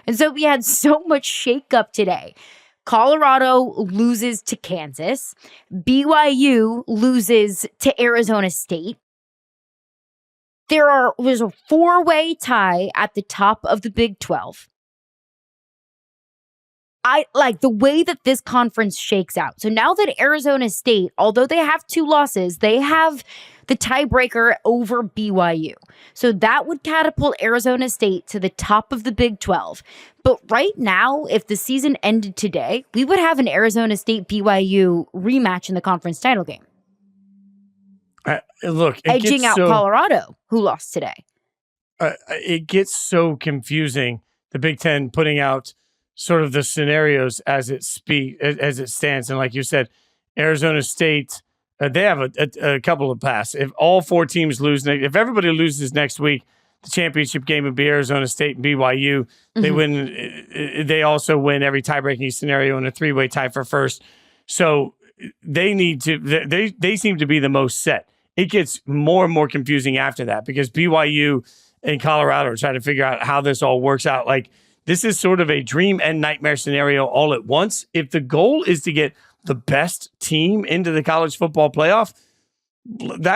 And so we had so much shakeup today. Colorado loses to Kansas. BYU loses to Arizona State. Was a 4-way tie at the top of the Big 12. I like the way that this conference shakes out. So now that Arizona State, although they have 2 losses, they have the tiebreaker over BYU. So that would catapult Arizona State to the top of the Big 12. But right now, if the season ended today, we would have an Arizona State BYU rematch in the conference title game. Look, edging out Colorado, who lost today. It gets so confusing, the Big Ten putting out sort of the scenarios as it stands. And like you said, Arizona State, they have a couple of paths. If all 4 teams lose, if everybody loses next week, the championship game would be Arizona State and BYU. They win. They also win every tie-breaking scenario in a 3-way tie for first. So they need to. They seem to be the most set. It gets more and more confusing after that because BYU and Colorado are trying to figure out how this all works out. Like, this is sort of a dream and nightmare scenario all at once. If the goal is to get the best team into the college football playoff,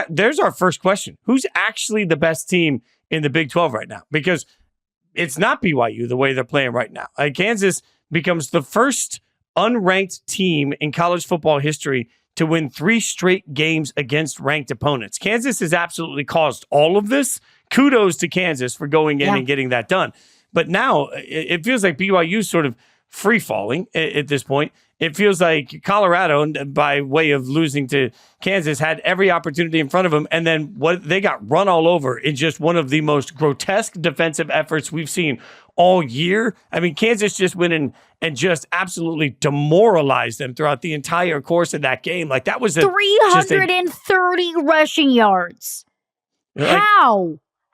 there's our first question. Who's actually the best team in the Big 12 right now? Because it's not BYU the way they're playing right now. Kansas becomes the first unranked team in college football history to win 3 straight games against ranked opponents. Kansas has absolutely caused all of this. Kudos to Kansas for going in and getting that done. But now it feels like BYU is sort of free-falling at this point. It feels like Colorado, by way of losing to Kansas, had every opportunity in front of them, and then they got run all over in just one of the most grotesque defensive efforts we've seen all year. I mean, Kansas just went in and just absolutely demoralized them throughout the entire course of that game. Like, that was 330 rushing yards.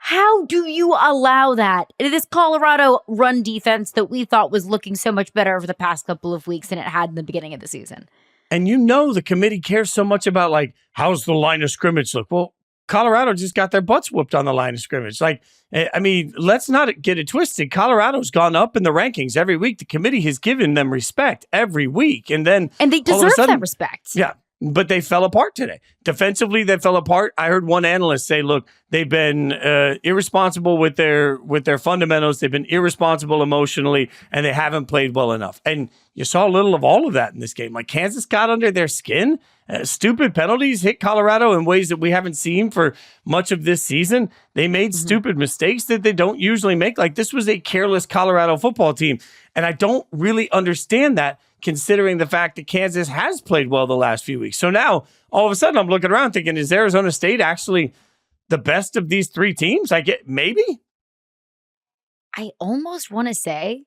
How do you allow that? This Colorado run defense that we thought was looking so much better over the past couple of weeks than it had in the beginning of the season. And the committee cares so much about, like, how's the line of scrimmage look? Well, Colorado just got their butts whooped on the line of scrimmage. Like, I mean, let's not get it twisted. Colorado's gone up in the rankings every week. The committee has given them respect every week. And they deserve that respect. Yeah. But they fell apart today. Defensively, they fell apart. I heard one analyst say, look, they've been irresponsible with their fundamentals. They've been irresponsible emotionally, and they haven't played well enough. And you saw a little of all of that in this game. Like, Kansas got under their skin. Stupid penalties hit Colorado in ways that we haven't seen for much of this season. They made stupid mistakes that they don't usually make. Like, this was a careless Colorado football team. And I don't really understand that, considering the fact that Kansas has played well the last few weeks. So now, all of a sudden, I'm looking around thinking, is Arizona State actually the best of these 3 teams? Maybe? I almost want to say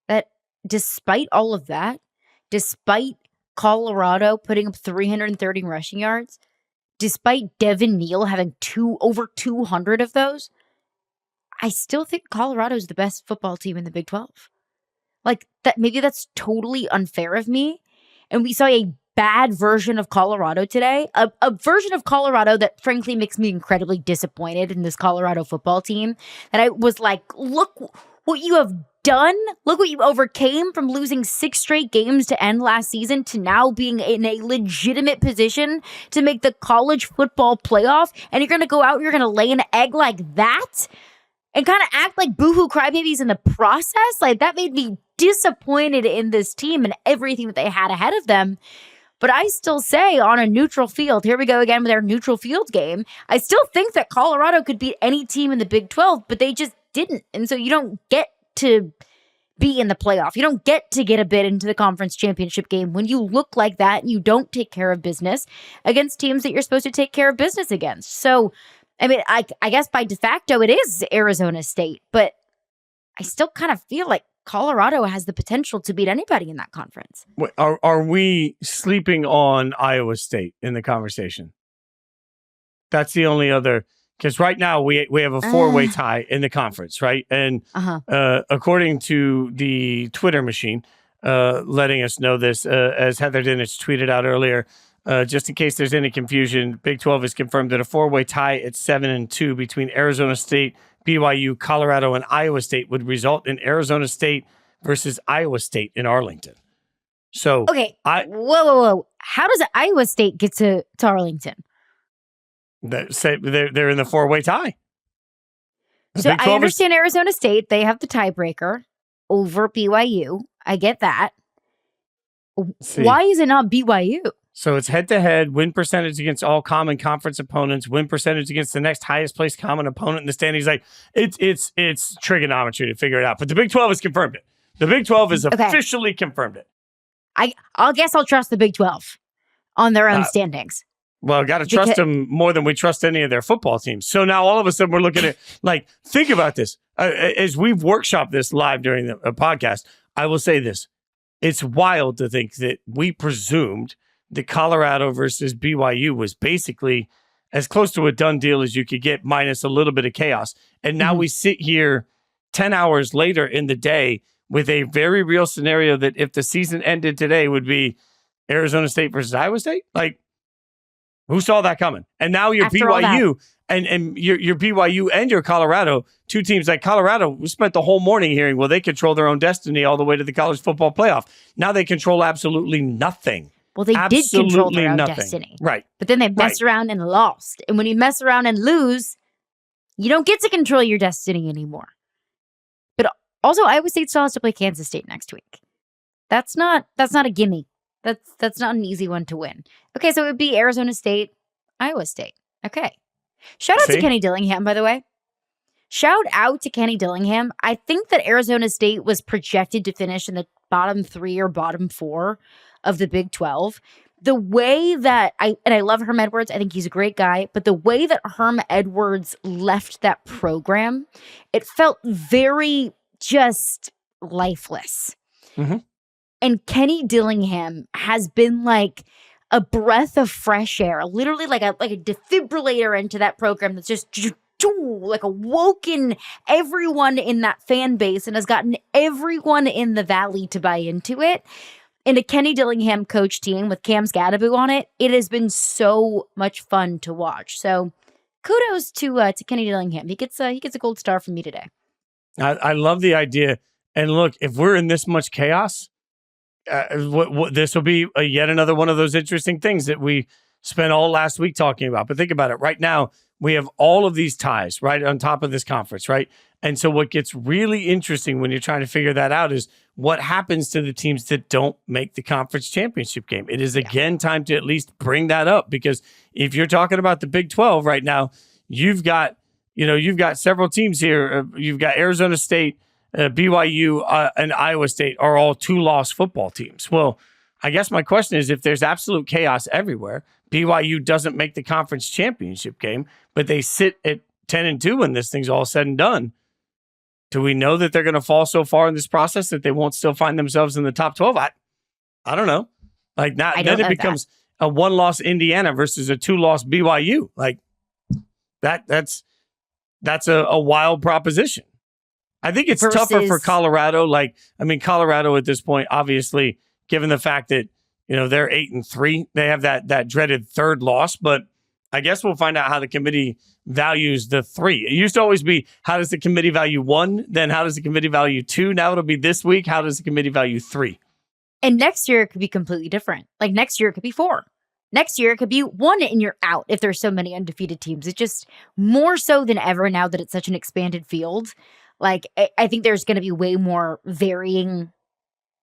that despite all of that, despite Colorado putting up 330 rushing yards, despite Devin Neal having over 200 of those, I still think Colorado's the best football team in the Big 12. Like, that, maybe that's totally unfair of me. And we saw a bad version of Colorado today, a version of Colorado that frankly makes me incredibly disappointed in this Colorado football team. And I was like, look what you have done. Look what you overcame from losing 6 straight games to end last season to now being in a legitimate position to make the college football playoff. And you're going to go out, you're going to lay an egg like that and kind of act like boohoo crybabies in the process. Like, that made me disappointed in this team and everything that they had ahead of them. But I still say, on a neutral field, here we go again with our neutral field game, I still think that Colorado could beat any team in the Big 12, but they just didn't. And so you don't get to be in the playoff. You don't get to get a bid into the conference championship game when you look like that and you don't take care of business against teams that you're supposed to take care of business against. So, I mean, I guess by de facto it is Arizona State, but I still kind of feel like Colorado has the potential to beat anybody in that conference. Wait, are we sleeping on Iowa State in the conversation? That's the only other, because right now we have a 4-way tie in the conference, right? And according to the Twitter machine, letting us know this, as Heather Dinich tweeted out earlier, just in case there's any confusion, Big 12 has confirmed that a 4-way tie at 7-2 between Arizona State, BYU, Colorado, and Iowa State would result in Arizona State versus Iowa State in Arlington. So, okay, whoa. How does Iowa State get to Arlington? They're in the four-way tie. So I understand Arizona State, they have the tiebreaker over BYU. I get that. Why is it not BYU? So it's head-to-head, win percentage against all common conference opponents, win percentage against the next highest placed common opponent in the standings. Like it's trigonometry to figure it out. But the Big 12 has confirmed it. The Big 12 has officially confirmed it. I'll guess I'll trust the Big 12 on their own standings. Well, got to trust them more than we trust any of their football teams. So now all of a sudden we're looking at, like, think about this. As we've workshopped this live during the podcast, I will say this. It's wild to think that we presumed that Colorado versus BYU was basically as close to a done deal as you could get, minus a little bit of chaos. And now we sit here 10 hours later in the day with a very real scenario that if the season ended today would be Arizona State versus Iowa State. Like, who saw that coming? And now you're BYU and you're BYU and you're Colorado, two teams like Colorado. We spent the whole morning hearing, well, they control their own destiny all the way to the college football playoff. Now they control absolutely nothing. Well, they did control their own destiny. Right. But then they messed around and lost. And when you mess around and lose, you don't get to control your destiny anymore. But also, Iowa State still has to play Kansas State next week. That's not a gimme. That's not an easy one to win. Okay, so it would be Arizona State, Iowa State. Okay. Shout out to Kenny Dillingham, by the way. Shout out to Kenny Dillingham. I think that Arizona State was projected to finish in the bottom 3 or bottom 4 of the Big 12. The way that I love Herm Edwards. I think he's a great guy. But the way that Herm Edwards left that program, it felt very just lifeless. Mm-hmm. And Kenny Dillingham has been like a breath of fresh air, literally like a defibrillator into that program that's just like awoken everyone in that fan base and has gotten everyone in the Valley to buy into it. And a Kenny Dillingham coach team with Cam Scadaboo on it, it has been so much fun to watch. So kudos to Kenny Dillingham. He gets a gold star from me today. I love the idea. And look, if we're in this much chaos, this will be yet another one of those interesting things that we spent all last week talking about. But think about it. Right now, we have all of these ties right on top of this conference, right? And so what gets really interesting when you're trying to figure that out is what happens to the teams that don't make the conference championship game. It is, again, time to at least bring that up, because if you're talking about the Big 12 right now, you've got several teams here. You've got Arizona State, BYU and Iowa State are all 2-loss football teams. Well, I guess my question is, if there's absolute chaos everywhere, BYU doesn't make the conference championship game, but they sit at 10-2 when this thing's all said and done. Do we know that they're going to fall so far in this process that they won't still find themselves in the top 12? I don't know. Like, now, then it becomes a 1-loss Indiana versus a 2-loss BYU. Like, that's a wild proposition. I think it's tougher for Colorado. Like, I mean, Colorado at this point, obviously, given the fact that, they're 8-3, they have that dreaded third loss. But I guess we'll find out how the committee values the 3. It used to always be, how does the committee value 1? Then how does the committee value 2? Now it'll be this week, how does the committee value 3? And next year it could be completely different. Like, next year it could be 4. Next year it could be 1 and you're out if there's so many undefeated teams. It's just more so than ever now that it's such an expanded field. Like, I think there's going to be way more varying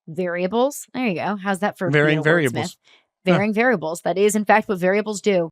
variables. There you go. How's that for varying variables? Varying variables. That is, in fact, what variables do.